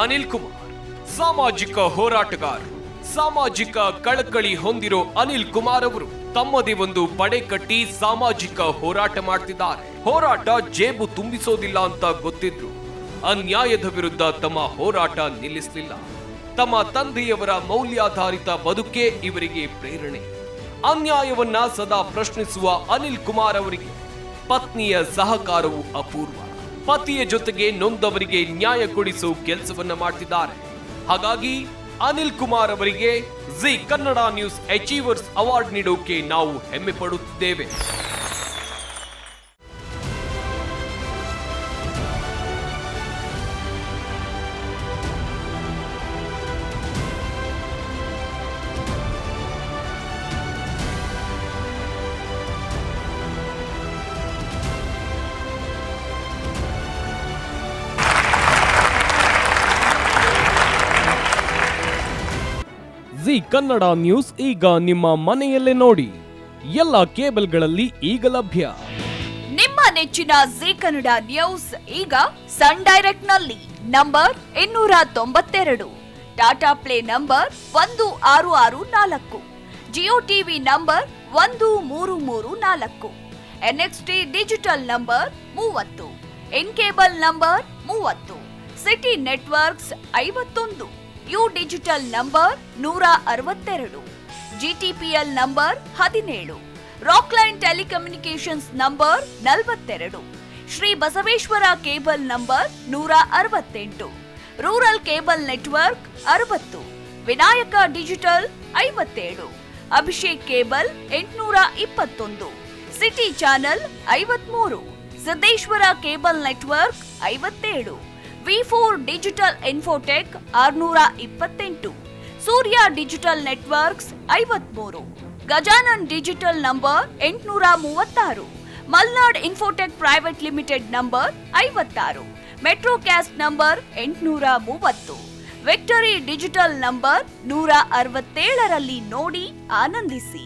ಅನಿಲ್ ಕುಮಾರ್ ಸಾಮಾಜಿಕ ಹೋರಾಟಗಾರರು. ಸಾಮಾಜಿಕ ಕಳಕಳಿ ಹೊಂದಿರೋ ಅನಿಲ್ ಕುಮಾರ್ ಅವರು ತಮ್ಮದೇ ಒಂದು ಪಡೆ ಕಟ್ಟಿ ಸಾಮಾಜಿಕ ಹೋರಾಟ ಮಾಡ್ತಿದ್ದಾರೆ. ಹೋರಾಟ ಜೇಬು ತುಂಬಿಸೋದಿಲ್ಲ ಅಂತ ಗೊತ್ತಿದ್ರು ಅನ್ಯಾಯದ ವಿರುದ್ಧ ತಮ್ಮ ಹೋರಾಟ ನಿಲ್ಲಿಸಲಿಲ್ಲ. ತಮ್ಮ ತಂದೆಯವರ ಮೌಲ್ಯಾಧಾರಿತ ಬದುಕೆ ಇವರಿಗೆ ಪ್ರೇರಣೆ. ಅನ್ಯಾಯವನ್ನ ಸದಾ ಪ್ರಶ್ನಿಸುವ ಅನಿಲ್ ಕುಮಾರ್ ಅವರಿಗೆ ಪತ್ನಿಯ ಸಹಕಾರವು ಅಪೂರ್ವ. ಪತಿಯ ಜೊತೆಗೆ ನೊಂದವರಿಗೆ ನ್ಯಾಯ ಕೊಡಿಸುವ ಕೆಲಸವನ್ನ ಮಾಡ್ತಿದ್ದಾರೆ. ಹಾಗಾಗಿ ಅನಿಲ್ ಕುಮಾರ್ ಅವರಿಗೆ Zee Kannada news achievers award ನೀಡೋಕೆ ನಾವು ಹೆಮ್ಮೆ ಪಡುತ್ತಿದ್ದೇವೆ. ಜಿ ಕನ್ನಡ ನ್ಯೂಸ್ ಈಗ ನಿಮ್ಮ ಮನೆಯಲ್ಲೇ ನೋಡಿ. ಎಲ್ಲ ಕೇಬಲ್ಗಳಲ್ಲಿ ಈಗ ಲಭ್ಯ. ನಿಮ್ಮ ನೆಚ್ಚಿನ ಜಿ ಕನ್ನಡ ನ್ಯೂಸ್ ಈಗ ಸನ್ ಡೈರೆಕ್ಟ್ ನಲ್ಲಿ number 292, Tata play number 1664, Jio TV number 1334, NXT digital number 30, N cable number 30, city networks 51, U digital number 162, GTPL number 17, Rockline telecommunications number 42, Shri Basaveshwara cable number 168, rural cable network 60, Vinayaka digital 57, Abhishek cable 821, city channel 53, Siddeshwara cable network 57, V4 digital Infotech 628, ಸೂರ್ಯ digital networks 53, Gajanan digital number 836, Malnad infotech private limited number 56, Metrocast number 830, Victory digital number 167ರಲ್ಲಿ ನೋಡಿ ಆನಂದಿಸಿ.